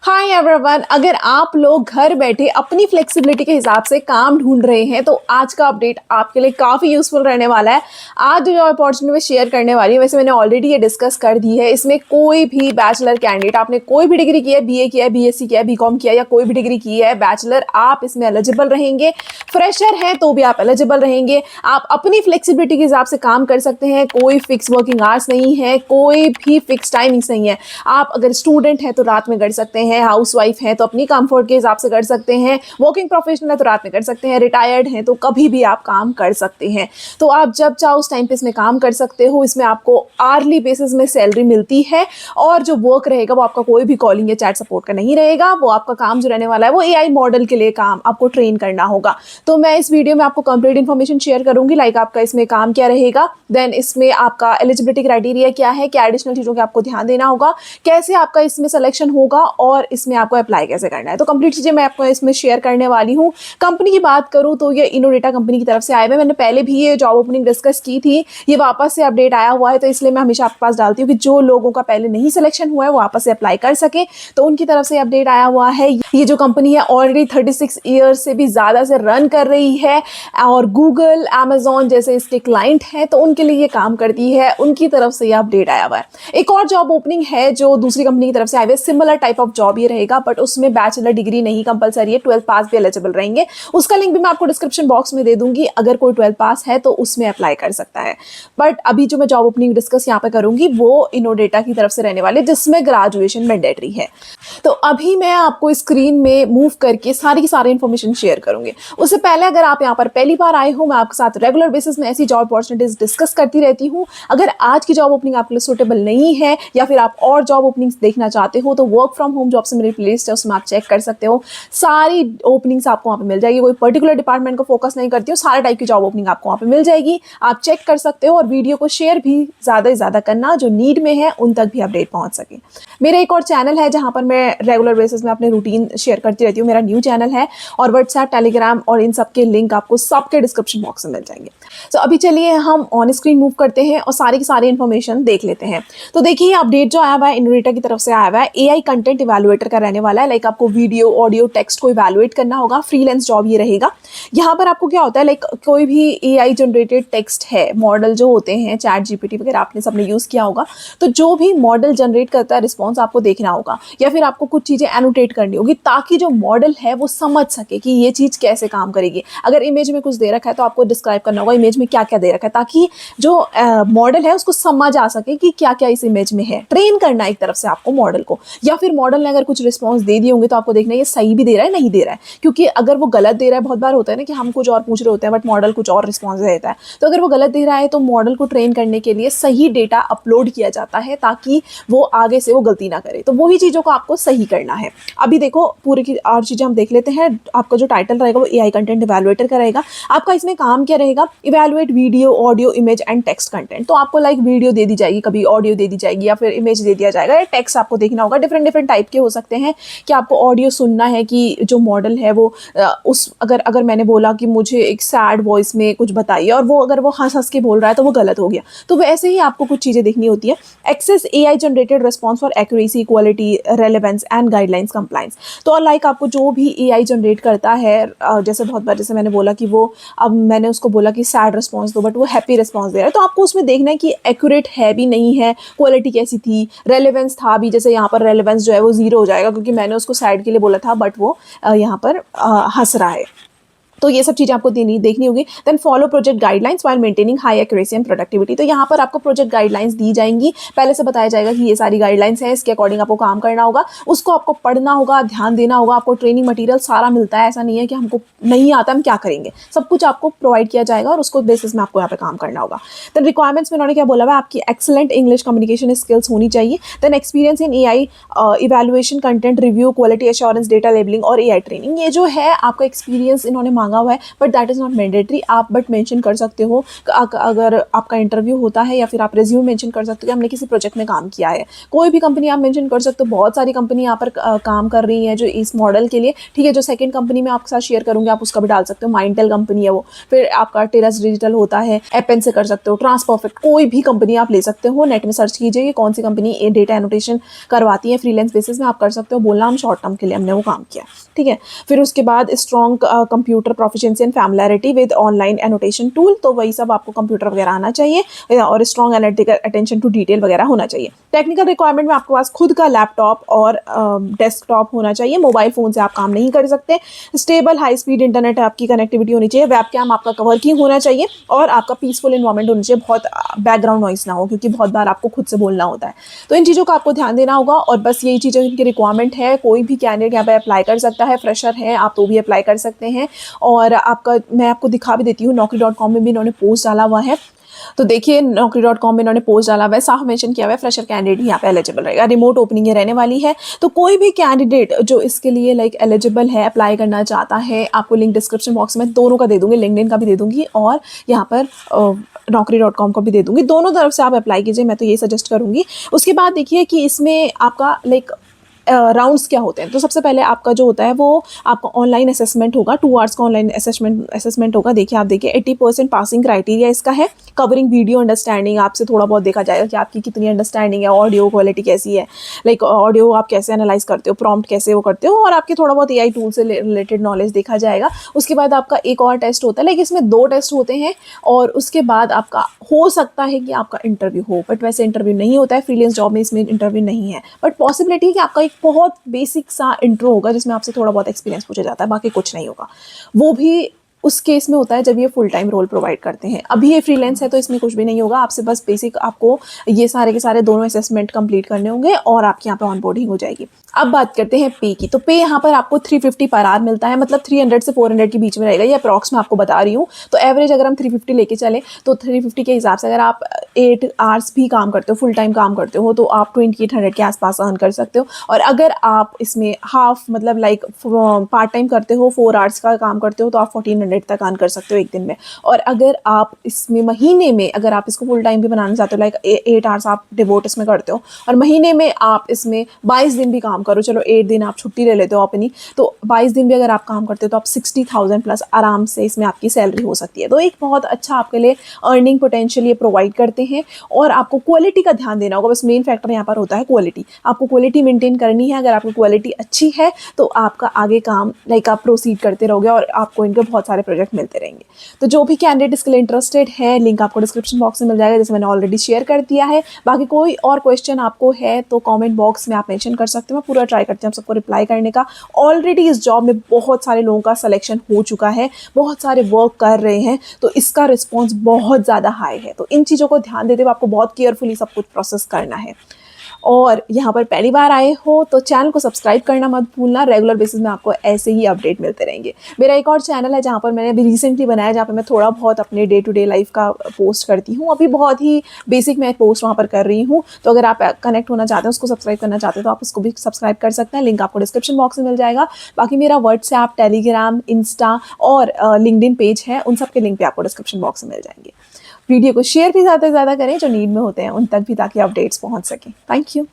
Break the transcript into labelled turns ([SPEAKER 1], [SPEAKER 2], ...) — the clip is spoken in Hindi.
[SPEAKER 1] हाय एवरीवन, अगर आप लोग घर बैठे अपनी फ्लेक्सिबिलिटी के हिसाब से काम ढूंढ रहे हैं तो आज का अपडेट आपके लिए काफ़ी यूजफुल रहने वाला है। आज जो अपॉर्चुनिटी मैं शेयर करने वाली हूँ, वैसे मैंने ऑलरेडी ये डिस्कस कर दी है। इसमें कोई भी बैचलर कैंडिडेट, आपने कोई भी डिग्री की है, बीए किया है, बीएससी किया है, बीकॉम किया है या कोई भी डिग्री की है बैचलर, आप इसमें एलिजिबल रहेंगे। फ्रेशर हैं तो भी आप एलिजिबल रहेंगे। आप अपनी फ्लेक्सिबिलिटी के हिसाब से काम कर सकते हैं। कोई फिक्स वर्किंग आवर्स नहीं है, कोई भी फिक्स टाइमिंग्स नहीं है। आप अगर स्टूडेंट हैं तो रात में कर सकते हैं, हाउसवाइफ हैं तो अपनी कंफर्ट के हिसाब से कर सकते हैं, वर्किंग प्रोफेशनल है तो रात में कर सकते हैं, रिटायर्ड हैं तो कभी भी आप काम कर सकते हैं। तो आप जब चाहो उस टाइम पे इसमें काम कर सकते हो। इसमें आपको आर्ली बेसिस में सैलरी मिलती है और जो वर्क रहेगा वो आपका कोई भी कॉलिंग या चैट सपोर्ट का नहीं रहेगा। वो आपका काम जो रहने वाला है वो एआई मॉडल के लिए काम आपको ट्रेन करना होगा। तो मैं इस वीडियो में आपको कंप्लीट इन्फॉर्मेशन शेयर करूंगी, लाइक आपका इसमें काम क्या रहेगा, देन इसमें आपका एलिजिबिलिटी क्राइटेरिया क्या है, क्या एडिशनल चीज़ों का आपको ध्यान देना होगा, कैसे आपका इसमें सिलेक्शन होगा और इसमें आपको अप्लाई कैसे करना है। तो कंप्लीट चीज़ें मैं आपको इसमें शेयर करने वाली हूँ। कंपनी की बात करूँ तो ये इनोडेटा कंपनी की तरफ से आए हुए, मैंने पहले भी ये जॉब ओपनिंग डिस्कस की थी, ये वापस से अपडेट आया हुआ है। तो इसलिए मैं हमेशा आपके पास डालती हूँ कि जो लोगों का पहले नहीं सिलेक्शन हुआ है वो वापस से अप्लाई कर सके। तो उनकी तरफ से अपडेट आया हुआ है। ये जो कंपनी है ऑलरेडी 36 ईयर्स से भी ज़्यादा से रन कर रही है और गूगल, अमेजॉन जैसे इसके क्लाइंट हैं तो उनके लिए ये काम करती है। उनकी तरफ से ये अपडेट आया हुआ है। एक और जॉब ओपनिंग है जो दूसरी कंपनी की तरफ से आए हुए, सिमिलर टाइप ऑफ जॉब ये रहेगा, बट उसमें बैचलर डिग्री नहीं कंपलसरी है, 12 पास भी एलिजिबल रहेंगे। उसका लिंक भी मैं आपको डिस्क्रिप्शन बॉक्स में दे दूंगी। अगर कोई 12 पास है तो उसमें अप्लाई कर सकता है। बट अभी जो मैं जॉब ओपनिंग डिस्कस यहाँ पे करूंगी वो इनोडेटा की तरफ से रहने वाले, जिसमें ग्रेजुएशन मैंडेटरी है। तो अभी मैं आपको स्क्रीन में मूव करके सारी की सारी इन्फॉर्मेशन शेयर करूंगी। उससे पहले अगर आप यहाँ पर पहली बार आए हो, मैं आपके साथ रेगुलर बेसिस में ऐसी जॉब अपॉर्चुनिटीज डिस्कस करती रहती हूँ। अगर आज की जॉब ओपनिंग आपके लिए सूटेबल नहीं है या फिर आप और जॉब ओपनिंग्स देखना चाहते हो तो वर्क फ्रॉम होम जॉब से मेरी प्लेलिस्ट है, उसमें आप चेक कर सकते हो। सारी ओपनिंग्स आपको वहाँ पे मिल जाएगी। कोई पर्टिकुलर डिपार्टमेंट को फोकस नहीं करती हूँ, सारे टाइप की जॉब ओपनिंग आपको वहाँ पे मिल जाएगी। आप चेक कर सकते हो और वीडियो को शेयर भी ज़्यादा से ज़्यादा करना, जो नीड में है उन तक भी अपडेट पहुँच सके। मेरा एक और चैनल है जहाँ पर मैं रेगुलर बेसिस में अपने रूटीन शेयर करती रहती हूँ। मेरा न्यू चैनल है और व्हाट्सएप, टेलीग्राम और इन सब के लिंक आपको सबके डिस्क्रिप्शन बॉक्स में मिल जाएंगे। तो अभी चलिए हम ऑन स्क्रीन मूव करते हैं और सारी की सारी इन्फॉर्मेशन देख लेते हैं। तो देखिए अपडेट जो आया हुआ है इनोडेटा की तरफ से आया हुआ है, एआई कंटेंट इवैल्यूएटर का रहने वाला है। लाइक आपको वीडियो, ऑडियो, टेक्स्ट को इवैल्यूएट करना होगा। फ्रीलांस जॉब ये रहेगा। यहाँ पर आपको क्या होता है, लाइक कोई भी एआई जनरेटेड टेक्स्ट है, मॉडल जो होते हैं चैट जीपीटी वगैरह आपने सबने यूज़ किया होगा, तो जो भी मॉडल जनरेट करता है रिस्पॉन्स आपको देखना होगा या फिर आपको कुछ चीज़ें एनोटेट करनी होगी ताकि जो मॉडल है वो समझ सके कि ये चीज़ कैसे काम करेगी। अगर इमेज में कुछ दे रखा है तो आपको डिस्क्राइब करना होगा इमेज में क्या क्या दे रखा है, ताकि जो मॉडल है उसको समझ आ सके कि क्या क्या इस इमेज में है। ट्रेन करना एक तरफ से आपको मॉडल को, या फिर मॉडल ने अगर कुछ रिस्पॉन्स दे दिए होंगे तो आपको देखना है ये सही भी दे रहा है नहीं दे रहा है। क्योंकि अगर वो गलत दे रहा है, बहुत बार होता है ना कि हम कुछ और पूछ रहे होते हैं बट मॉडल कुछ और रिस्पॉन्स देता है, तो अगर वो गलत दे रहा है तो मॉडल को ट्रेन करने के लिए सही डेटा अपलोड किया जाता है ताकि वो आगे से वो गलती ना करे। तो वही चीज़ों को आपको सही करना है। अभी देखो पूरी की और चीज़ें हम देख लेते हैं। आपका जो टाइटल रहेगा वो एआई कंटेंट इवैल्यूएटर का रहेगा। आपका इसमें काम क्या रहेगा, evaluate video, audio, image and text content. तो आपको लाइक वीडियो दे दी जाएगी, कभी ऑडियो दे दी जाएगी या फिर इमेज दे दिया जाएगा, या टेक्स्ट आपको देखना होगा। डिफरेंट टाइप के हो सकते हैं कि आपको ऑडियो सुनना है कि जो मॉडल है वो उस अगर मैंने बोला कि मुझे एक सैड वॉइस में कुछ बताइए और वो अगर वो हंस हंस के बोल रहा है तो वो गलत हो गया, तो वैसे ही आपको कुछ चीज़ें देखनी होती है। Access AI generated response for accuracy, quality, relevance and guidelines compliance. तो लाइक आपको जो भी एआई जनरेट करता है, जैसे बहुत बार जैसे मैंने बोला कि वो, अब मैंने उसको बोला कि सैड रिस्पॉन्स दो बट वो हैप्पी रिस्पॉन्स दे रहा है, तो आपको उसमें देखना है कि एक्यूरेट है भी नहीं है, क्वालिटी कैसी थी, रेलेवेंस था भी। जैसे यहाँ पर रेलेवेंस जो है वो 0 हो जाएगा क्योंकि मैंने उसको सैड के लिए बोला था बट वो यहाँ पर हंस रहा है। तो ये सब चीज़ें आपको देखनी होगी। Then follow project guidelines while maintaining high accuracy and productivity. तो यहाँ पर आपको प्रोजेक्ट गाइडलाइंस दी जाएंगी, पहले से बताया जाएगा कि ये सारी गाइडलाइंस है, इसके अकॉर्डिंग आपको काम करना होगा, उसको आपको पढ़ना होगा, ध्यान देना होगा। आपको ट्रेनिंग मटीरियल सारा मिलता है, ऐसा नहीं है कि हमको नहीं आता हम क्या करेंगे, सब कुछ आपको प्रोवाइड किया जाएगा और उसको बेसिस में आपको यहाँ पे काम करना होगा। देन रिक्वायरमेंट्स में उन्होंने क्या बोला हुआ, आपकी एक्सेलेंट इंग्लिश कम्युनिकेशन स्किल्स होनी चाहिए। Then experience in AI evaluation, content review, quality assurance, data labelling और एआई ट्रेनिंग। ये जो है आपका एक्सपीरियंस इन्होंने मांगा हुआ है, but that is not mandatory. आप बट मेंशन कर सकते हो अगर आपका इंटरव्यू होता है, या फिर आप रिज्यूम मेंशन कर सकते हो कि हमने किसी प्रोजेक्ट में काम किया है। कोई भी कंपनी आप मेंशन कर सकते हो। बहुत सारी कंपनी यहाँ पर काम कर रही है जो इस मॉडल के लिए, ठीक है। जो सेकंड कंपनी मैं आपके साथ शेयर करूँगी आप उसका भी डाल सकते हो, माइंडटेल कंपनी है वो। फिर आपका टेरस डिजिटल होता है, एपेन से कर सकते हो, ट्रांसपरफेक्ट, कोई भी कंपनी आप ले सकते हो। नेट में सर्च कीजिए कि कौन सी कंपनी डेटा एनोटेशन करवाती है फ्रीलांस बेसिस में, आप कर सकते हो। बोलना हम शॉर्ट टर्म के लिए हमने वो काम किया, ठीक है। फिर उसके बाद strong computer proficiency and familiarity with online annotation tool, तो वही सब आपको कंप्यूटर वगैरह आना चाहिए, और strong analytical attention to detail वगैरह होना चाहिए। टेक्निकल रिक्वायरमेंट में आपके पास खुद का लैपटॉप और डेस्कटॉप होना चाहिए। मोबाइल फ़ोन से आप काम नहीं कर सकते। स्टेबल हाई स्पीड इंटरनेट आपकी कनेक्टिविटी होनी चाहिए। वेबकैम आपका कवर की होना चाहिए, और आपका पीसफुल इन्वायरमेंट होना चाहिए। बहुत बैकग्राउंड नॉइस ना हो, क्योंकि बहुत बार आपको खुद से बोलना होता है। तो इन चीज़ों का आपको ध्यान देना होगा, और बस यही चीज़ें इनकी रिक्वायरमेंट है। कोई भी कैंडिडेट यहाँ पर अप्लाई कर सकता है, फ्रेशर है आप तो भी अप्लाई कर सकते हैं। और आपका मैं आपको दिखा भी देती हूँ, naukri.com में भी इन्होंने पोस्ट डाला हुआ है। तो देखिए naukri.com में इन्होंने पोस्ट डाला हुआ है, साफ मेंशन किया हुआ है फ्रेशर कैंडिडेट ही यहाँ पे एलिजिबल रहेगा। रिमोट ओपनिंग ये रहने वाली है। तो कोई भी कैंडिडेट जो इसके लिए एलिजिबल है, अप्लाई करना चाहता है, आपको लिंक डिस्क्रिप्शन बॉक्स में दोनों का दे दूँगी, लिंक्डइन का भी दे दूँगी और यहाँ पर naukri.com का भी दे दूँगी। दोनों तरफ से आप अप्लाई कीजिए, मैं तो ये सजेस्ट करूँगी। उसके बाद देखिए कि इसमें आपका राउंड्स क्या होते हैं। तो सबसे पहले आपका जो होता है वो आपका ऑनलाइन असेसमेंट होगा, 2 आवर्स का ऑनलाइन असेसमेंट होगा। देखिए आप देखिए 80% पासिंग क्राइटेरिया इसका है। कवरिंग वीडियो अंडरस्टैंडिंग, आपसे थोड़ा बहुत देखा जाएगा कि आपकी कितनी अंडरस्टैंडिंग है, ऑडियो क्वालिटी कैसी है, ऑडियो आप कैसे एनालाइज करते हो, प्रॉम्प्ट कैसे वो करते हो, और आपके थोड़ा बहुत AI टूल से रिलेटेड नॉलेज देखा जाएगा। उसके बाद आपका एक और टेस्ट होता है, इसमें 2 टेस्ट होते हैं, और उसके बाद आपका हो सकता है कि आपका इंटरव्यू हो, बट वैसे इंटरव्यू नहीं होता है फ्रीलांस जॉब में, इसमें इंटरव्यू नहीं है। बट पॉसिबिलिटी है कि आपका एक बहुत बेसिक सा इंट्रो होगा जिसमें आपसे थोड़ा बहुत एक्सपीरियंस पूछा जाता है, बाकी कुछ नहीं होगा। वो भी उस केस में होता है जब ये फुल टाइम रोल प्रोवाइड करते हैं। अभी ये फ्रीलांस है तो इसमें कुछ भी नहीं होगा, आपसे बस बेसिक आपको ये सारे के सारे दोनों असेसमेंट कंप्लीट करने होंगे और आपके यहाँ पे ऑनबोर्डिंग हो जाएगी। अब बात करते हैं पे की। तो पे यहाँ पर आपको 350 पर आवर मिलता है, मतलब 300 से 400 के बीच में रहेगा, ये अप्रॉक्स मैं आपको बता रही हूँ। तो एवरेज अगर हम 350 लेके चलें तो 350 के हिसाब से अगर आप 8 आवर्स भी काम करते हो, फुल टाइम काम करते हो, तो आप 2800 के आसपास अर्न कर सकते हो। और अगर आप इसमें हाफ मतलब पार्ट टाइम करते हो, 4 आवर्स का काम करते हो, तो आप 1400 तक अर्न कर सकते हो एक दिन में। और अगर आप इसमें महीने में अगर आप इसको फुल टाइम भी बनाना चाहते हो, 8 आवर्स आप डिवोट इसमें करते हो, और महीने में आप इसमें 22 दिन भी काम करो, चलो 8 दिन आप छुट्टी ले लेते हो अपनी, तो 22 दिन भी अगर आप काम करते हो तो आप 60,000 प्लस आराम से इसमें आपकी सैलरी हो सकती है। तो एक बहुत अच्छा आपके लिए अर्निंग पोटेंशियल ये प्रोवाइड करते हैं। और आपको क्वालिटी का ध्यान देना होगा, बस मेन फैक्टर यहाँ पर होता है क्वालिटी। आपको क्वालिटी मेंटेन करनी है। अगर आपकी क्वालिटी अच्छी है तो आपका आगे काम आप प्रोसीड करते रहोगे और आपको इनके बहुत सारे प्रोजेक्ट मिलते रहेंगे। तो जो भी कैंडिडेट इसके लिए इंटरेस्टेड है, लिंक आपको डिस्क्रिप्शन बॉक्स में मिल जाएगा, जैसे मैंने ऑलरेडी शेयर कर दिया है। बाकी कोई और क्वेश्चन आपको है तो कमेंट बॉक्स में आप मेंशन कर सकते हो, मैं पूरा ट्राई करती हूँ सबको रिप्लाई करने का। ऑलरेडी इस जॉब में बहुत सारे लोगों का सिलेक्शन हो चुका है, बहुत सारे वर्क कर रहे हैं, तो इसका रिस्पॉन्स बहुत ज़्यादा हाई है। तो इन चीज़ों को ध्यान देते हुए आपको बहुत केयरफुली सब कुछ प्रोसेस करना है। और यहाँ पर पहली बार आए हो तो चैनल को सब्सक्राइब करना मत भूलना। रेगुलर बेसिस में आपको ऐसे ही अपडेट मिलते रहेंगे। मेरा एक और चैनल है जहाँ पर मैंने अभी रिसेंटली बनाया, जहाँ पर मैं थोड़ा बहुत अपने डे टू डे लाइफ का पोस्ट करती हूँ। अभी बहुत ही बेसिक मैं पोस्ट वहाँ पर कर रही हूँ, तो अगर आप कनेक्ट होना चाहते हैं, उसको सब्सक्राइब करना चाहते हैं, तो आप उसको भी सब्सक्राइब कर सकते हैं। लिंक आपको डिस्क्रिप्शन बॉक्स में मिल जाएगा। बाकी मेरा व्हाट्सएप, टेलीग्राम, इंस्टा और लिंक्डइन पेज है, उन सब के लिंक भी आपको डिस्क्रिप्शन बॉक्स में मिल जाएंगे। वीडियो को शेयर भी ज़्यादा से ज़्यादा करें जो नीड में होते हैं उन तक भी, ताकि अपडेट्स पहुँच सकें। Thank you.